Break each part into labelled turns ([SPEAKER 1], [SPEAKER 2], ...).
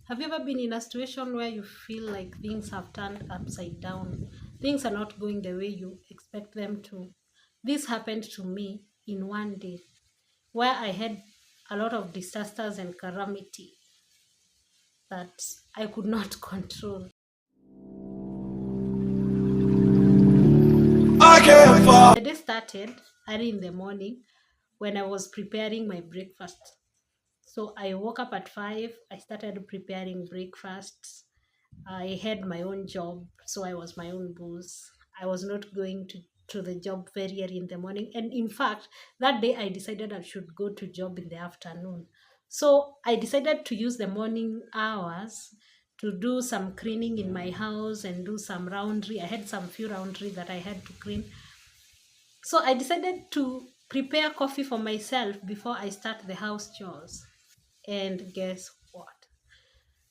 [SPEAKER 1] Have you ever been in a situation where you feel like things have turned upside down? Things are not going the way you expect them to. This happened to me in one day where I had a lot of disasters and calamity that I could not control.
[SPEAKER 2] I can't fall.
[SPEAKER 1] The day started early in the morning when I was preparing my breakfast. So I woke up at 5, I started preparing breakfast. I had my own job, so I was my own boss. I was not going to the job very early in the morning. And in fact, that day I decided I should go to job in the afternoon. So I decided to use the morning hours to do some cleaning in my house and do some laundry. I had some few laundry that I had to clean. So I decided to prepare coffee for myself before I start the house chores. And guess what?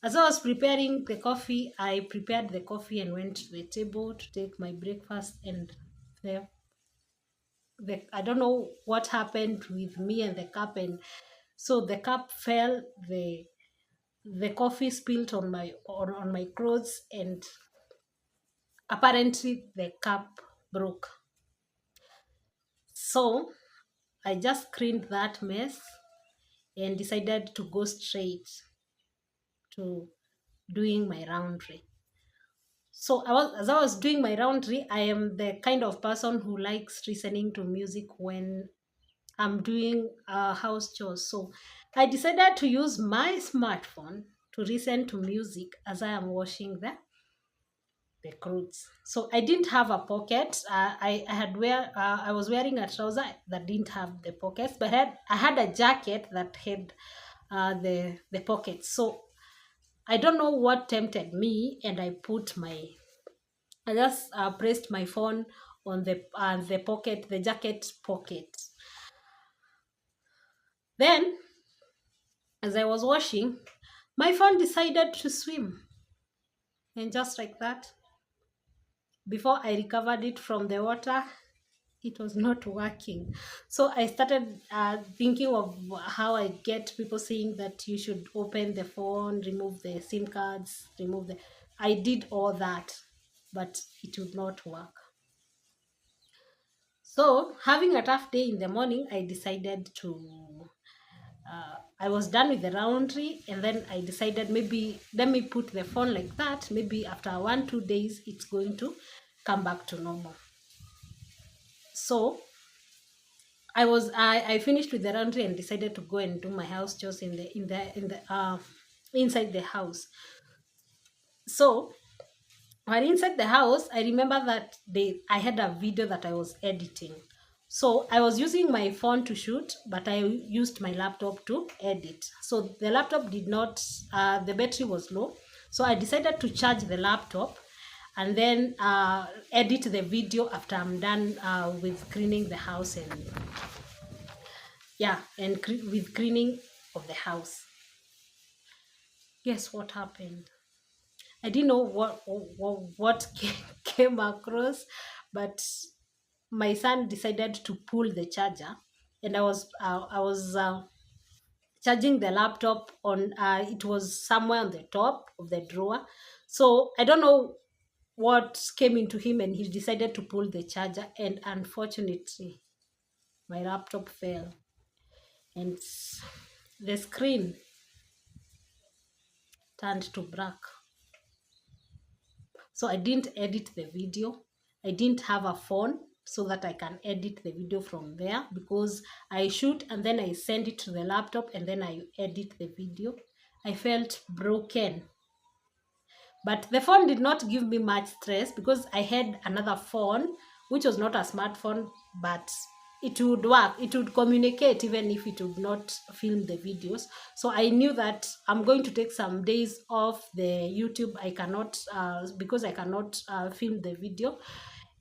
[SPEAKER 1] As I was preparing the coffee, I prepared the coffee and went to the table to take my breakfast. And the, I don't know what happened with me and the cup, and so the cup fell. The coffee spilled on my clothes, and apparently the cup broke. So I just cleaned that mess and decided to go straight to doing my laundry. So as I was doing my laundry, I am the kind of person who likes listening to music when I'm doing house chores. So I decided to use my smartphone to listen to music as I am washing the clothes. So I didn't have a pocket. I was wearing a trouser that didn't have the pockets, but I had a jacket that had the pockets. So I don't know what tempted me, and I just pressed my phone on the pocket, the jacket pocket. Then, as I was washing, my phone decided to swim, and just like that, before I recovered it from the water, it was not working. So I started thinking of how I get people saying that you should open the phone, remove the SIM cards, remove the. I did all that, but it would not work. So, having a tough day in the morning, I decided to. I was done with the laundry, and then I decided maybe let me put the phone like that. Maybe after 1 2 days, it's going to come back to normal. So I finished with the laundry and decided to go and do my house chores in the inside the house. So while inside the house, I remember that I had a video that I was editing. So I was using my phone to shoot, but I used my laptop to edit. So the laptop did not, the battery was low. So I decided to charge the laptop and then edit the video after I'm done with cleaning the house and yeah, and with cleaning of the house. Guess what happened? I didn't know what came across, but my son decided to pull the charger, and I was charging the laptop on. It was somewhere on the top of the drawer, so I don't know what came into him, and he decided to pull the charger, and unfortunately, my laptop fell, and the screen turned to black. So I didn't edit the video. I didn't have a phone so that I can edit the video from there because I shoot and then I send it to the laptop and then I edit the video. I felt broken. But the phone did not give me much stress because I had another phone, which was not a smartphone, but it would work. It would communicate even if it would not film the videos. So I knew that I'm going to take some days off the YouTube. I cannot, because I cannot film the video.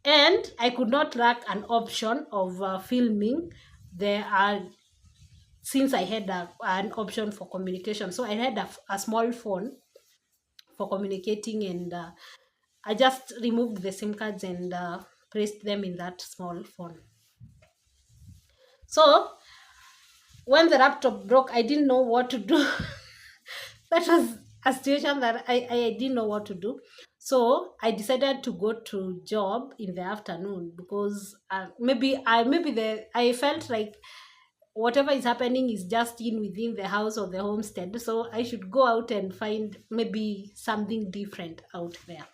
[SPEAKER 1] And I could not lack an option of filming. There are since I had an option for communication. So I had a small phone for communicating, and I just removed the SIM cards and placed them in that small phone. So when the laptop broke, I didn't know what to do. that was a situation that I didn't know what to do. So I decided to go to job in the afternoon because maybe I felt like whatever is happening is just in within the house or the homestead. So I should go out and find maybe something different out there.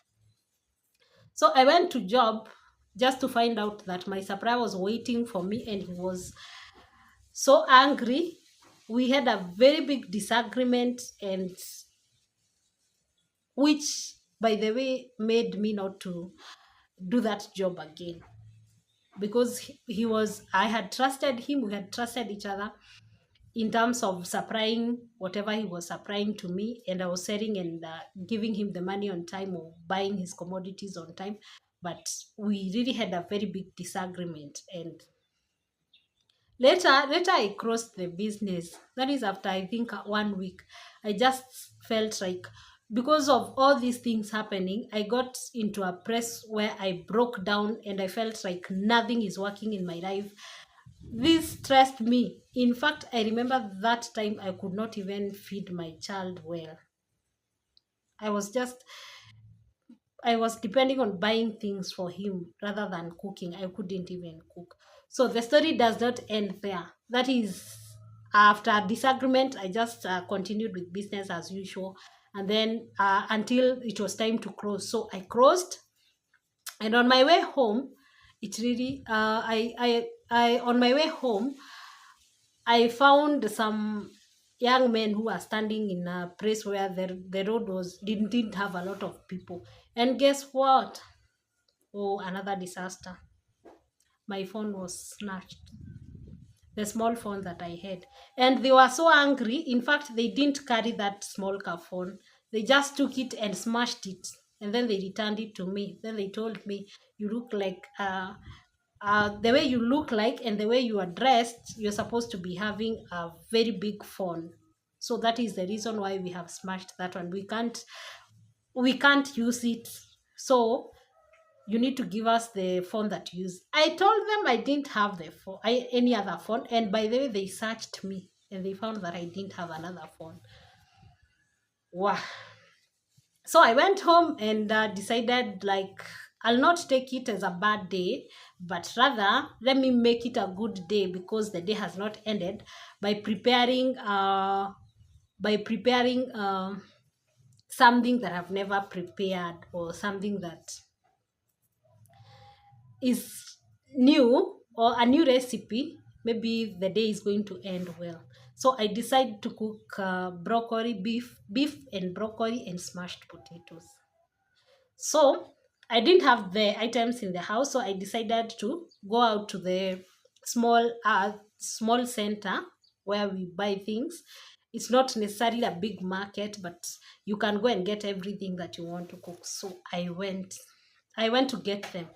[SPEAKER 1] So I went to job just to find out that my supplier was waiting for me and he was so angry. We had a very big disagreement, and which, by the way, made me not to do that job again because he was, I had trusted him, we had trusted each other in terms of supplying whatever he was supplying to me, and I was selling and giving him the money on time or buying his commodities on time. But we really had a very big disagreement, and later I crossed the business. That is after I think 1 week. I just felt like because of all these things happening, I got into a press where I broke down and I felt like nothing is working in my life. This stressed me. In fact, I remember that time I could not even feed my child well. I was just I was depending on buying things for him rather than cooking. I couldn't even cook. So the story does not end there. That is, after disagreement, I just continued with business as usual. And then until it was time to close. So I closed. And on my way home, it really, on my way home, I found some young men who are standing in a place where the road didn't have a lot of people. And guess what? Oh, another disaster. My phone was snatched. The small phone that I had. And they were so angry. In fact, they didn't carry that small car phone. They just took it and smashed it. And then they returned it to me. Then they told me, you look like, the way you look like and the way you are dressed, you're supposed to be having a very big phone. So that is the reason why we have smashed that one. We can't use it. So you need to give us the phone that you use. I told them I didn't have the phone, any other phone. And by the way, they searched me and they found that I didn't have another phone. Wow. So I went home and decided like I'll not take it as a bad day, but rather let me make it a good day because the day has not ended by preparing something that I've never prepared, or something that is new, or a new recipe. Maybe the day is going to end well. So I decided to cook broccoli, beef and broccoli and smashed potatoes. So I didn't have the items in the house, so I decided to go out to the small center where we buy things. It's not necessarily a big market, but you can go and get everything that you want to cook. So I went to get them,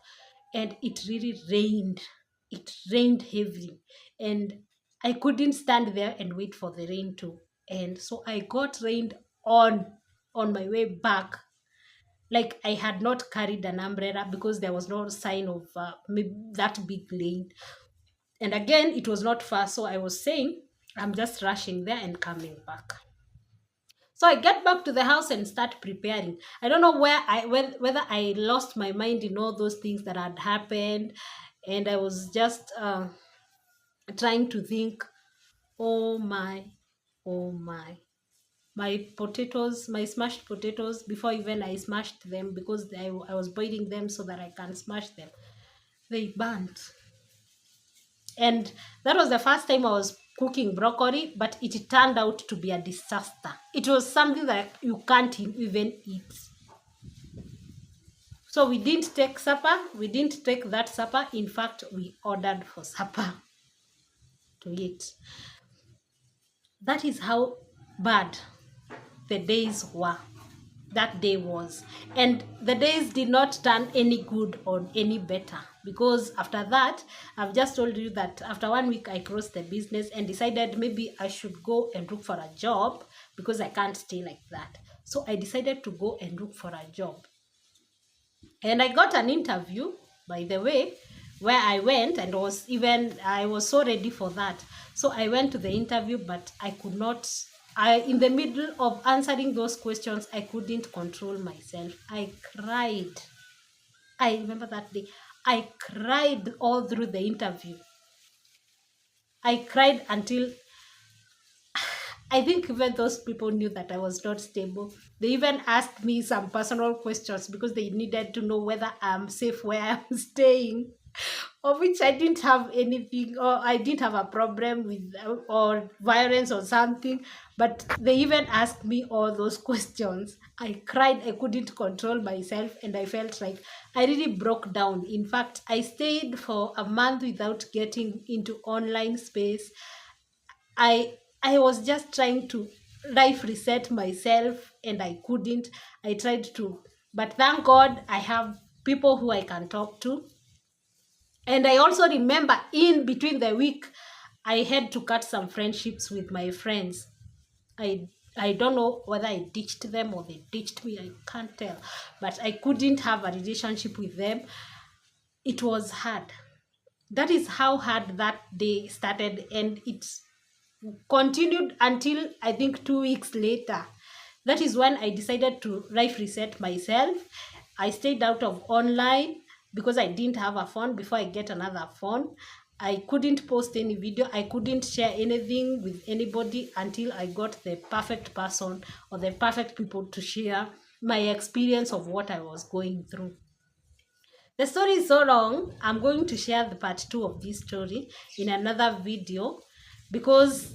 [SPEAKER 1] and it really rained. It rained heavily, and I couldn't stand there and wait for the rain to end. So I got rained on my way back. Like I had not carried an umbrella because there was no sign of that big rain. And again, it was not far. So I was saying, I'm just rushing there and coming back. So I get back to the house and start preparing. I don't know whether I lost my mind in all those things that had happened, and I was just trying to think, oh my, oh my potatoes, my smashed potatoes, before even I smashed them, because I was boiling them so that I can smash them, they burnt. And that was the first time I was cooking broccoli, but it turned out to be a disaster. It was something that you can't even eat. So we didn't take supper. We didn't take that supper. In fact, we ordered for supper to eat. That is how bad the days were. That day was. And the days did not turn any good or any better, because after that, I've just told you that after 1 week I closed the business and decided maybe I should go and look for a job, because I can't stay like that. So I decided to go and look for a job. And I got an interview, by the way, where I went, and I was so ready for that. So I went to the interview, but I could not in the middle of answering those questions, I couldn't control myself. I cried. I remember that day. I cried all through the interview. I cried until I think even those people knew that I was not stable. They even asked me some personal questions because they needed to know whether I'm safe where I'm staying, of which I didn't have anything, or I didn't have a problem with or violence or something. But they even asked me all those questions. I cried, I couldn't control myself, and I felt like I really broke down. In fact, I stayed for a month without getting into online space. I was just trying to life reset myself, and I couldn't. I tried to, but thank God I have people who I can talk to. And I also remember in between the week, I had to cut some friendships with my friends. I don't know whether I ditched them or they ditched me. I can't tell. But I couldn't have a relationship with them. It was hard. That is how hard that day started, and it continued until I think 2 weeks later. That is when I decided to life reset myself. I stayed out of online because I didn't have a phone before I get another phone. I couldn't post any video. I couldn't share anything with anybody until I got the perfect person or the perfect people to share my experience of what I was going through. The story is so long. I'm going to share the part 2 of this story in another video, because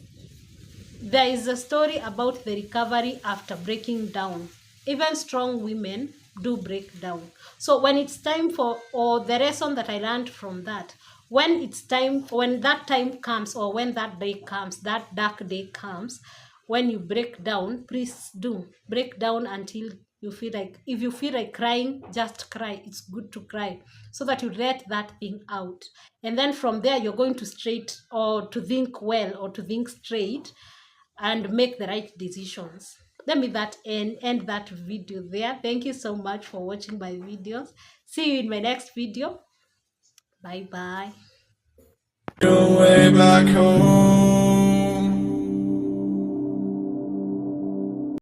[SPEAKER 1] there is a story about the recovery after breaking down. Even strong women do break down. So when it's time for, or the lesson that I learned from that, when it's time, when that time comes, or when that day comes, that dark day comes, when you break down, please do break down until you feel like, if you feel like crying, just cry. It's good to cry so that you let that thing out. And then from there, you're going to straight, or to think well, or to think straight, and make the right decisions. Let me that end that video there. Thank you so much for watching my videos. See you in my next video. Bye bye.
[SPEAKER 2] Go way back home.